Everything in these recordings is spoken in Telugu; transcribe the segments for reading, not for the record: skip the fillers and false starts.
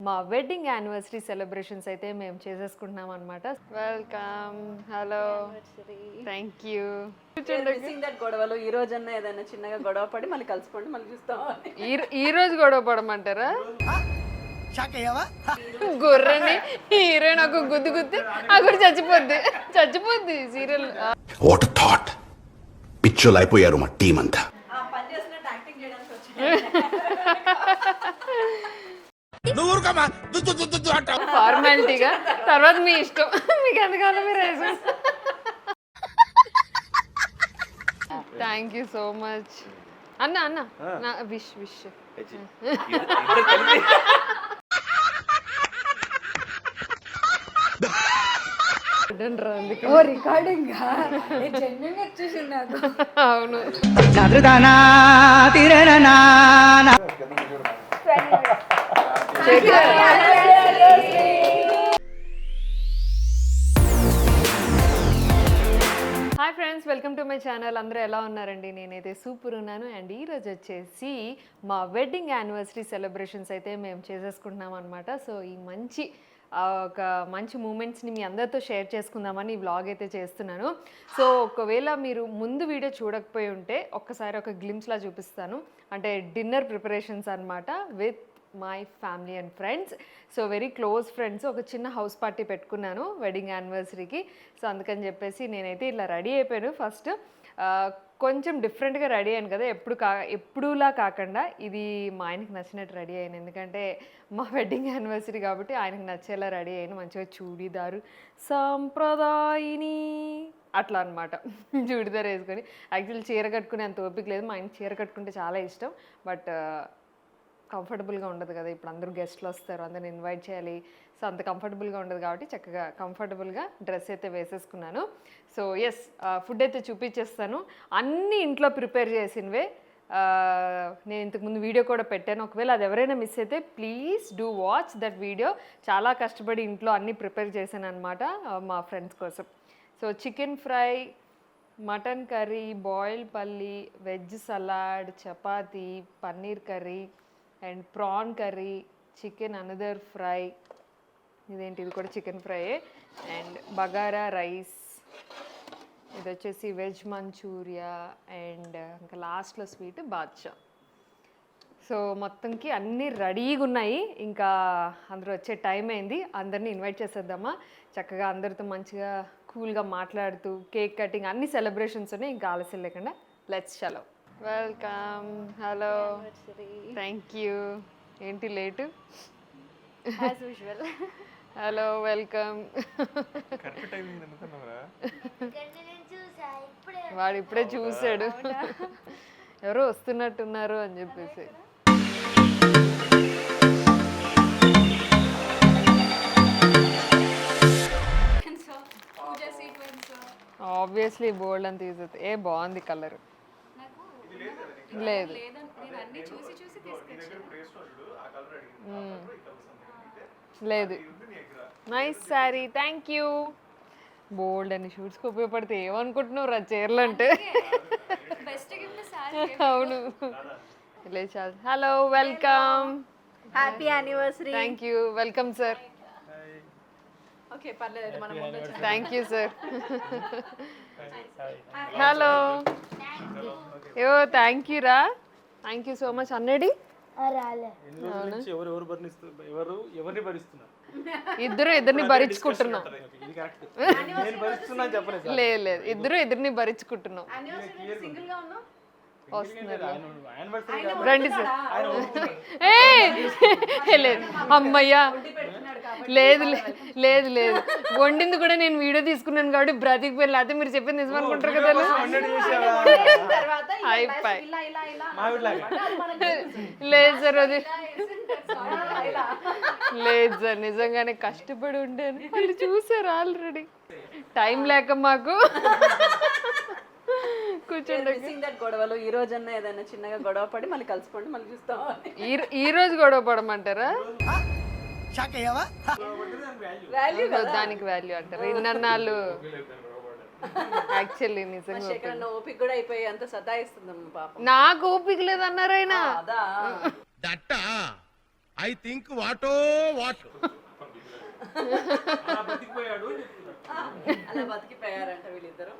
మా వెడ్డింగ్ యానివర్సరీ సెలబ్రేషన్స్ అయితే మేము చేసేసుకుంటున్నాం అనమాట. వెల్కమ్. హలో. Thank you. గొడవలు ఈ రోజన్నా ఏదైనా చిన్నగా గొడవ పడి మళ్ళీ కలిసిపోండి, మళ్ళీ చూస్తాం. ఈ రోజు గొడవ పడమంటారా? గొర్రెని హీరోయిన్ ఒక గుద్దు గుద్ది అక్కడ చచ్చిపోద్ది సీరియల్. వాట్ థాట్, పిచ్చోలు అయిపోయారు మా టీం అంతా. ఫార్మాలిటీగా తర్వాత మీ ఇష్టం, మీకు ఎందుకన్నా మీరు వేసుకో. థ్యాంక్ యూ సో మచ్ అన్న. నా విష్ అవును. Hi friends, welcome to my channel. అందరూ ఎలా ఉన్నారండి? నేనైతే సూపర్ ఉన్నాను. అండ్ ఈరోజు వచ్చేసి మా వెడ్డింగ్ యానివర్సరీ సెలబ్రేషన్స్ అయితే మేము చేసేసుకుంటున్నాం అనమాట. సో ఈ ఒక మంచి మూమెంట్స్ని మీ అందరితో షేర్ చేసుకుందామని ఈ వ్లాగ్ అయితే చేస్తున్నాను. సో ఒకవేళ మీరు ముందు వీడియో చూడకపోయి ఉంటే ఒక్కసారి ఒక గ్లిమ్స్లా చూపిస్తాను. అంటే డిన్నర్ ప్రిపరేషన్స్ అనమాట with my family and friends. So very close friends. ఒక చిన్న హౌస్ పార్టీ పెట్టుకున్నాను వెడ్డింగ్ యానివర్సరీకి. సో అందుకని చెప్పేసి నేనైతే ఇలా రెడీ అయిపోయాను. ఫస్ట్ కొంచెం డిఫరెంట్గా రెడీ అయ్యాను కదా, ఎప్పుడులా కాకుండా ఇది మా ఆయనకి నచ్చినట్టు రెడీ అయ్యాను. ఎందుకంటే మా వెడ్డింగ్ యానివర్సరీ కాబట్టి ఆయనకు నచ్చేలా రెడీ అయ్యాను. మంచిగా చూడీదారు సాంప్రదాయిని అట్లా అనమాట. చూడీదారు వేసుకొని, యాక్చువల్లీ చీర కట్టుకునే అంత ఓపిక లేదు. మా ఆయనకి చీర కట్టుకుంటే చాలా ఇష్టం, బట్ కంఫర్టబుల్గా ఉండదు కదా. ఇప్పుడు అందరూ గెస్ట్లు వస్తారు, అందరిని ఇన్వైట్ చేయాలి. సో అంత కంఫర్టబుల్గా ఉండదు కాబట్టి చక్కగా కంఫర్టబుల్గా డ్రెస్ అయితే వేసేసుకున్నాను. సో ఎస్, ఫుడ్ అయితే చూపించేస్తాను. అన్నీ ఇంట్లో ప్రిపేర్ చేసినవే. నేను ఇంతకుముందు వీడియో కూడా పెట్టాను. ఒకవేళ అది ఎవరైనా మిస్ అయితే please do watch that video. చాలా కష్టపడి ఇంట్లో అన్నీ ప్రిపేర్ చేశాను అనమాట మా ఫ్రెండ్స్ కోసం. So chicken fry, mutton curry, boil పల్లి, veg salad, chapati, paneer curry and prawn curry, chicken another fry, ఇదేంటి ఇది కూడా chicken fry, and bagara rice, ఇది వచ్చేసి వెజ్ మంచూరియా, అండ్ ఇంకా లాస్ట్లో స్వీట్ బాద్షా. సో మొత్తంకి అన్నీ రెడీగా ఉన్నాయి. ఇంకా అందరూ వచ్చే టైం అయింది. అందరినీ ఇన్వైట్ చేసేద్దామా? చక్కగా అందరితో మంచిగా కూల్గా మాట్లాడుతూ కేక్ కటింగ్ అన్ని సెలబ్రేషన్స్ ఉన్నాయి. ఇంకా ఆలస్యం లేకుండా లెట్స్ చలో. వెల్కమ్. హలో. Thank you. ఏంటి లేటు? Hello, welcome. వాడు ఇప్పుడే చూసాడు ఎవరో వస్తున్నట్టున్నారు అని చెప్పేసి. ఆబ్వియస్లీ బోల్డ్ అని తీసేది. బాగుంది కలర్. లేదు లేదు. Nice sari, thank you. Bold అని షూట్స్కి ఉపయోగపడితే ఏమనుకుంటున్నావు రా చీరలు అంటే? అవును. Hello, welcome. Happy anniversary. Thank you. Welcome sir. Okay, పర్లేదు, మనం ముందు thank you sir. Hello. Yo thank you రా. Thank you so much. అన్నడి ఇద్దరిని భరించుకుంటున్నాం. లేదు, ఇద్దరిని భరించుకుంటున్నాం. వస్తున్నారు, రండి సార్. లేదు అమ్మయ్యా, లేదు వండింది కూడా నేను వీడియో తీసుకున్నాను కాబట్టి బ్రతికిపోయి. లేకపోతే మీరు చెప్పింది నిజం అనుకుంటారు కదా. లేదు సార్, అది లేదు సార్, నిజంగానే కష్టపడి ఉండాను. వాళ్ళు చూసారు ఆల్రెడీ. టైం లేక మాకు కూర్చోండి. గొడవలు ఈ రోజన్నా ఏదైనా చిన్నగా గొడవ పడి మళ్ళీ కలిసిపోండి, మళ్ళీ చూస్తాం. ఈ రోజు గొడవ పడమంటారా? దానికి వాల్యూ అంటారు. ఇన్నాళ్ళు యాక్చువల్లీ నిజంగా ఓపిక కూడా అయిపోయి అంత సతాయిస్తుంది పాపం. నాకు ఓపిక లేదన్నారైనా. ఐ థింక్ వాటో వాట్ అలా బతికిపోయారంట వీళ్ళిద్దరు.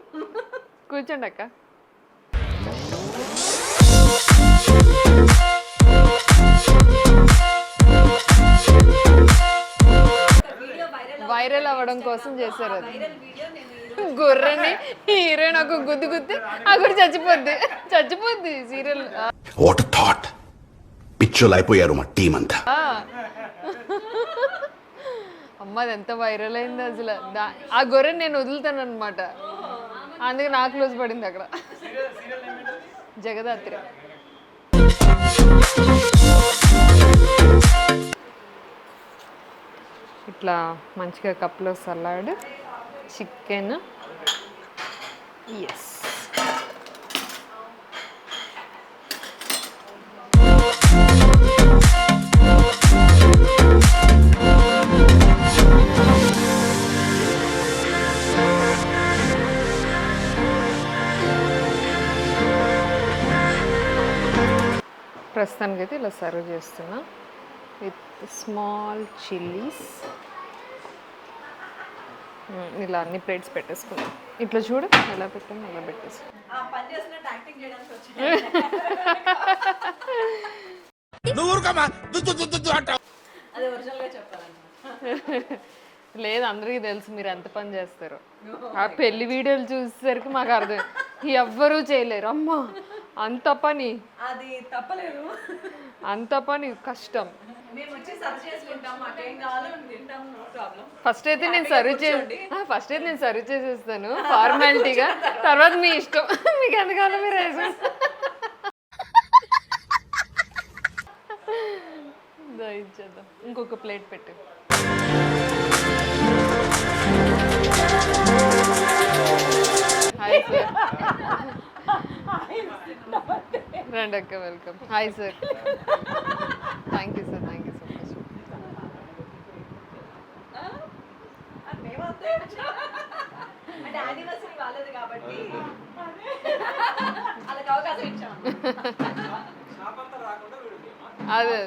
కూర్చోండి అక్క. వైరల్ అవ్వడం కోసం చేశారు అది. గొర్రెని హీరోయిన్ ఒక గుద్దు గుద్ది అక్కడ చచ్చిపోద్ది సీరియల్. వాట్ థాట్ పిచ్చోలు అయిపోయారు మా టీం అంతా. అమ్మ అది ఎంత వైరల్ అయింది అసలు. ఆ గొర్రెని నేను వదులుతాను అనమాట, అందుకే నాకు క్లోజ్ పడింది అక్కడ. జగదాత్రి. ఇట్లా మంచిగా కప్లో సలాడ్, చికెన్. ఎస్, ప్రస్తుతానికి అయితే ఇలా సర్వ్ చేస్తున్నా విత్ స్మాల్ చిల్లీస్. ఇలా అన్ని ప్లేట్స్ పెట్టేసుకున్నాం. ఇట్లా చూడు ఎలా పెట్టాము, అలా పెట్టేసుకున్నాం. లేదు, అందరికీ తెలుసు మీరు ఎంత పని చేస్తారో. ఆ పెళ్లి వీడియోలు చూసేసరికి మాకు అర్థం, ఎవ్వరూ చేయలేరు. అమ్మా అంత పని, అది తప్పలేదు, అంత పని కష్టం. మేము వచ్చి సర్వ్ చేసి తింటాం, మాకేం కావాలో తింటాం, నో ప్రాబ్లం. ఫస్ట్ అయితే నేను సర్వ్ చేసేస్తాను ఫార్మాలిటీగా, తర్వాత మీ ఇష్టం, మీకు ఎంత కావాలో మీరు వేసుకోండి. ఇచ్చేద్దాం. ఇంకొక ప్లేట్ పెట్టు. Hi sir. రండి అక్క, welcome. Hi sir. Thank you sir, thank you so much. అంటే యానివర్సరీ వాళ్ళది కాబట్టి వాళ్ళకి అవకాశం ఇచ్చాం. అదే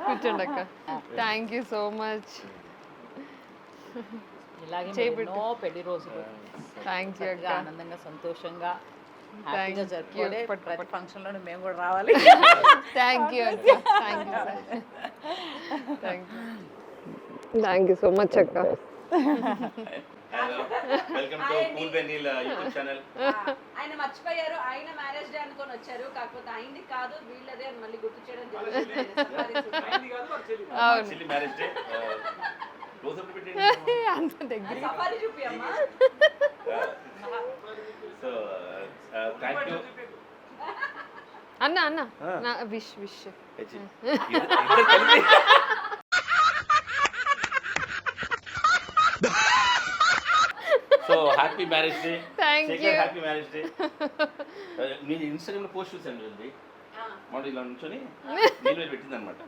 కూర్చోండి అక్క. Thank you so much. ఇలాగే ఎన్నో పెళ్లి రోజులు థ్యాంక్ యూ అక్క. ఆనందంగా సంతోషంగా థ్యాంక్ యూ. జరుపుకోవాలి. ప్రతి ఫంక్షన్లో మేము కూడా రావాలి. థ్యాంక్ యూ అక్క. Thank you sir. Thank you so much అక్క. వెల్కమ్ టు కూల్ వెనిల్ యూట్యూబ్ ఛానల్. ఆయన మర్చిపోయారు, ఆయన మ్యారేజ్ డే అనుకొని వచ్చారు, కాకపోతే అయింది కాదు వీళ్ళదే అని మళ్ళీ గుర్తు చేయడం జరిగింది. చిల్లి మ్యారేజ్ డే క్లోజ్ అప్ పెట్టండి. అంత దగ్గర సఫారీ చూపి అమ్మా. సో థాంక్ యూ అన్న నా wish so happy marriage day. Thank you. Happy marriage day. మీరు ఇన్స్టాగ్రామ్ లో పోస్ట్ చూసాను వెళ్ళి మోడల్ ఇలా నుంచొని నీళ్ళు పెట్టింది అనమాట.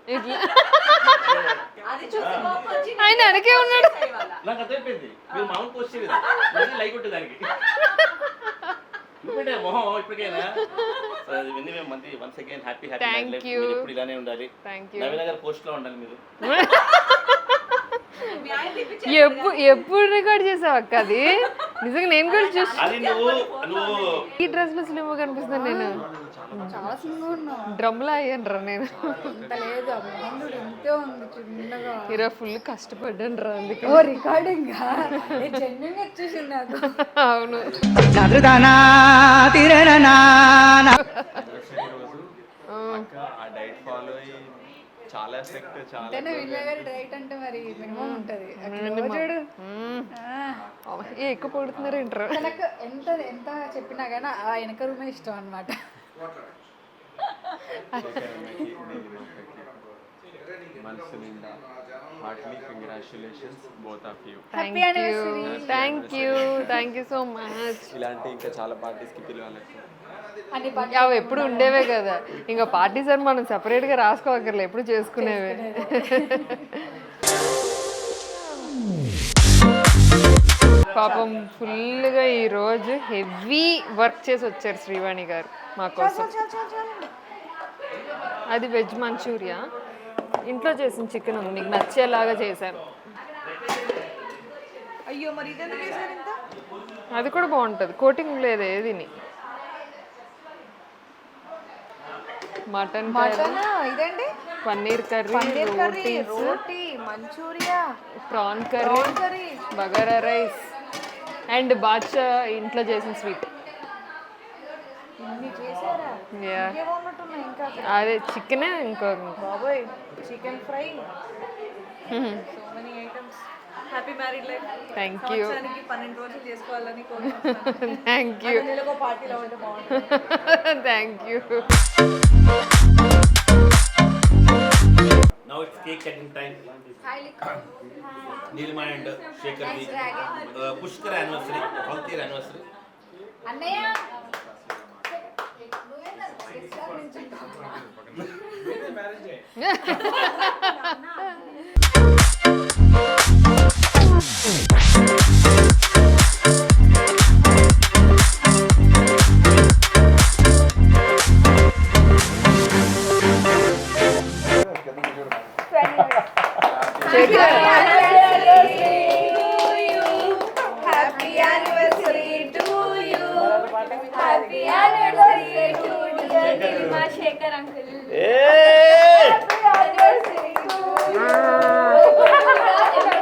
అది చూసి కోపం వచ్చి ఆయన వెనకే ఉన్నాడు. నాకు అర్థమైపోయింది మీరు మామూలు పోస్ట్ చేయలేదు, మళ్ళీ లైక్ కొట్టే దానికి ఇప్పుడే మొహం ఇప్పటికైనా. ఇవన్నీ మేము మంది once again happy happy marriage life. మీరు ఎప్పుడు ఇలానే ఉండాలి. నవీన గారు పోస్ట్ లో ఉండాలి మీరు. మీ ఆయన తిప్పించి ఎప్పుడు రికార్డ్ చేసావు అక్క అది? నిజంగా నేను కూడా చూసి అది నువ్వు ఈ డ్రెస్ లో స్లిమ్ కనిపిస్తాను నేను. చాలా స్లిమ్గా ఉన్నావు. డ్రమ్లా అయ్యాను రా నేను. అంత లేదు, అభిమానుడు ఎంతే ఉంది చిన్నగా. ఈరోజు ఫుల్ కష్టపడ్డాను రా అందుకే. ఓ రికార్డింగ్ జెన్యున్ వచ్చేసింది నాకు. అవును. చాలా ఎఫెక్ట్ చాలా అంతేనా వీళ్ళ గారి డైట్ అంటే మరి మినిమం ఉంటది. చూడు ఎక్కువ పడుతున్నారు ఏంట్రా. తనకు ఎంత ఎంత చెప్పినా కానీ ఆ వెనక రూమే ఇష్టం అన్నమాట. మనసు నిండా Hartley congratulations both of you. Thank you so much. ఇలాంటి ఇంకా చాలా పార్టీస్కి పిలవాలి. అని అవి ఎప్పుడు ఉండేవే కదా, ఇంకా పార్టీస్ అని మనం సెపరేట్గా రాసుకోవక్కర్లే, ఎప్పుడు చేసుకునేవే. పాపం ఫుల్గా ఈరోజు హెవీ వర్క్ చేసి వచ్చారు శ్రీవాణి గారు మా కోసం. అది వెజ్ మంచూరియా. ఇంట్లో చేసిన చికెన్ ఉంది, మీకు నచ్చేలాగా చేశాను. అయ్యో మరి ఇదెందుకు చేశారు ఇంత? అది కూడా బాగుంటుంది, కోటింగ్ లేదు ఏదిని. మటన్ ఇదండి పన్నీర్ కర్రీ, రోటీ Manchuria prawn curry, bagara rice and Badshah ఇంట్లో చేసిన స్వీట్. ఇన్ని చేశారా? యా, ఏమన్నట్టున్నాయి ఇంకా అదే చికెనే ఇంకో. బాబోయ్, chicken fry, so many items. Happy married life. Thank you, 12 రోజులు చేసుకోవాలని కోరుకుంటున్నాను. థ్యాంక్ యూ, నెలకు పార్టీలో ఉంటే బాగుంటుంది. Thank you. Now it's cake cutting time. Nilima and Shekhar ji, Pushkar anniversary, 12th year anniversary. అన్నయ్య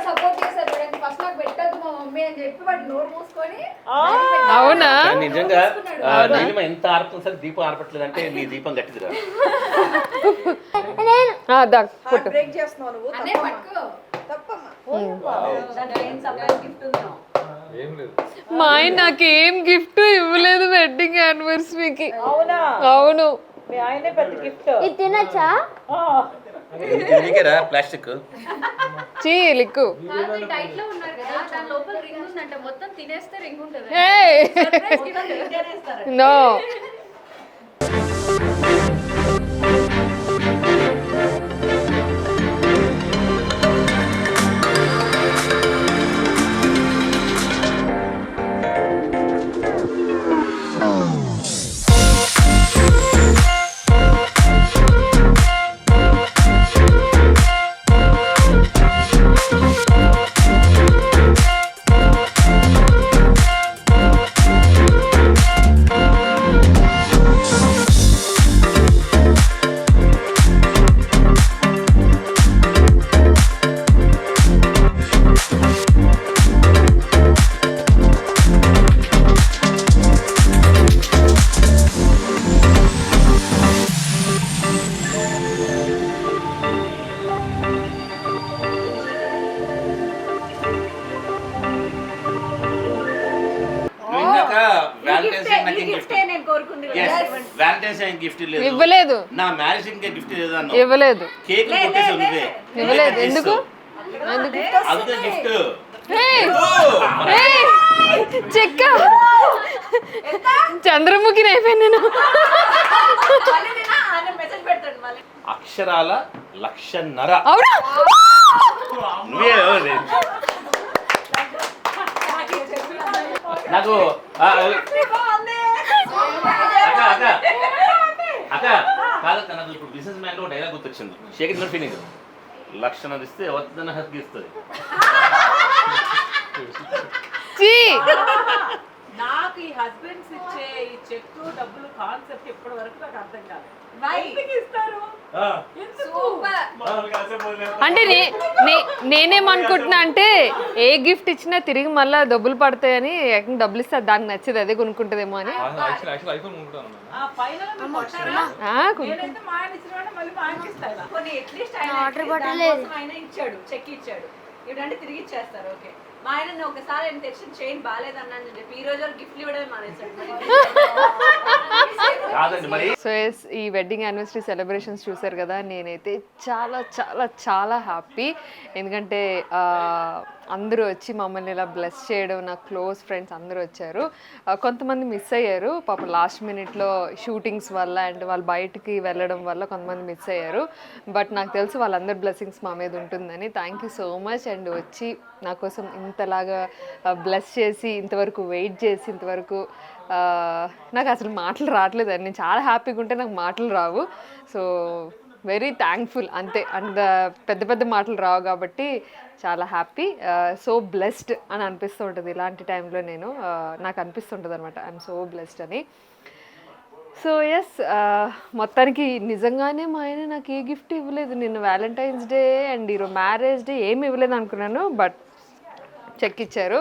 సపోర్ట్ చేశారు చూడండి. ఫస్ట్ నాకు పెట్టద్దు మా మమ్మీ అని చెప్పి వాడు నోరు మూసుకొని అవునా? కానీ నిజంగా నీలిమ ఎంత ఆర్పుతుంది సార్, దీపం ఆర్పట్లేదు అంటే నీ దీపం గట్టిదిరా. బ్రేక్ చేస్తున్నావు నువ్వు. అనే పట్టుకో దాంట్లో ఏం సర్ప్రైజ్ గిఫ్ట్ ఉందో? మా ఆయన నాకేం గిఫ్ట్ ఇవ్వలేదు వెడ్డింగ్ యానివర్సరీకి. అవునా? అవును. మీ ఆయనే పెద్ద గిఫ్ట్. ఇది తినచ్చా? నీకేరా ప్లాస్టిక్ లిక్కు. డైట్ లో ఉన్నారు కదా, దాని లోపల రింగ్ ఉందంట, మొత్తం తినేస్తే రింగ్ ఉంటుంది. నో, వ్యాలంటైన్స్ గిఫ్ట్ లేదు, ఇవ్వలేదు. నా మ్యారేజ్ ఇంకా గిఫ్ట్ లేదు అన్న. ఇవ్వలేదు. కేక్ కొట్టేసి ఉంది. ఇవ్వలేదు. ఎందుకు? అదే గిఫ్ట్. చెక్క చంద్రముఖి అయిపోయాను నేను. మెసేజ్ పెడతాడు మళ్ళీ. అక్షరాల 1,00,000. అవునా? నువ్వే నాకు అక్క అక్క అక్క కాదక్క, నాకు ఇప్పుడు బిజినెస్ మ్యాన్ లో డైలాగ్ గుర్తొచ్చింది. షేక్ ఫీలింగ్ 1,00,000 ఇస్తే వద్దన్న హక్కు ఇస్తుంది. నాకు ఈ హస్బెండ్స్ ఇచ్చే ఈ చెక్కు డబ్బులు కాన్సెప్ట్ ఇప్పటి వరకు నాకు అర్థం కాదు. ఎందుకు ఇస్తారు? అంటే నేనేమనుకుంటున్నా అంటే ఏ గిఫ్ట్ ఇచ్చినా తిరిగి మళ్ళీ డబ్బులు పడతాయని, డబ్బులు ఇస్తే దానికి నచ్చేది అదే కొనుక్కుంటుందేమో అని. నేనైతే మా ఆయన ఇచ్చిన వాడిని మళ్ళీ మా ఆయనకి ఇస్తాను. కొన్ని అట్లీస్ట్ ఆయన ఇచ్చాడు, చెక్ ఇచ్చాడు. ఇప్పుడంటే తిరిగి ఇచ్చేస్తారు. ఓకే, మా ఆయన ఒకసారి ఆయన తెచ్చిన చైన్ బాగాలేదన్నాను అని చెప్పి ఈ రోజు గిఫ్ట్లు ఇవ్వడమే మానేశాడు. సో ఈ వెడ్డింగ్ యానివర్సరీ సెలబ్రేషన్స్ చూసారు కదా, నేనైతే చాలా చాలా చాలా హ్యాపీ. ఎందుకంటే అందరూ వచ్చి మమ్మల్ని ఇలా బ్లెస్ చేయడం, నా క్లోజ్ ఫ్రెండ్స్ అందరూ వచ్చారు. కొంతమంది మిస్ అయ్యారు పాపం లాస్ట్ మినిట్లో షూటింగ్స్ వల్ల అండ్ వాళ్ళు బయటికి వెళ్ళడం వల్ల కొంతమంది మిస్ అయ్యారు. బట్ నాకు తెలుసు వాళ్ళందరి బ్లెస్సింగ్స్ మా మీద ఉంటుందని. Thank you so much. And వచ్చి నా కోసం ఇంతలాగా బ్లెస్ చేసి, ఇంతవరకు వెయిట్ చేసి, ఇంతవరకు నాకు అసలు మాటలు రావట్లేదు. నేను చాలా హ్యాపీగా ఉంటే నాకు మాటలు రావు. సో వెరీ థ్యాంక్ఫుల్ అంతే. అంత పెద్ద పెద్ద మాటలు రావు కాబట్టి చాలా హ్యాపీ, సో బ్లెస్డ్ అని అనిపిస్తూ ఉంటుంది ఇలాంటి టైంలో. నాకు అనిపిస్తుంటుంది అనమాట ఐఎమ్ సో బ్లెస్డ్ అని. సో ఎస్, మొత్తానికి నిజంగానే మా ఆయన నాకు ఏ గిఫ్ట్ ఇవ్వలేదు. నిన్న వ్యాలంటైన్స్ డే అండ్ ఈరోజు మ్యారేజ్ డే ఏమి ఇవ్వలేదు అనుకున్నాను, బట్ చెక్ ఇచ్చారు.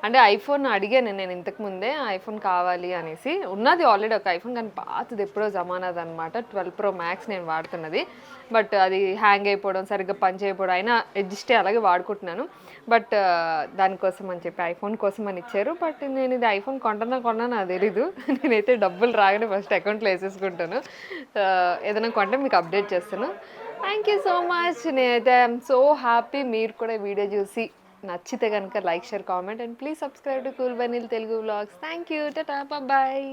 అంటే ఐఫోన్ అడిగాను నేను ఇంతకుముందే, ఐఫోన్ కావాలి అనేసి. ఉన్నది ఆల్రెడీ ఒక ఐఫోన్, కానీ పాతది ఎప్పుడో జమానాది అనమాట, 12 Pro Max నేను వాడుతున్నది. బట్ అది హ్యాంగ్ అయిపోవడం, సరిగ్గా పని చేయకపోవడం, అయినా అడ్జస్ట్ అలాగే వాడుకుంటున్నాను. బట్ దానికోసం అని చెప్పి ఐఫోన్ కోసం అని ఇచ్చారు. బట్ నేను ఇది ఐఫోన్ కొన్నా నాకు తెలీదు. నేనైతే డబ్బులు రాగానే ఫస్ట్ అకౌంట్లో వేసేసుకుంటాను. ఏదైనా కొంటే మీకు అప్డేట్ చేస్తాను. Thank you so much. నేనైతే ఐఎమ్ సో హ్యాపీ. మీరు కూడా వీడియో చూసి నచ్చితే కనుక like, share, comment and please subscribe to cool బనీల్ Telugu vlogs. Thank you. Tata, bye.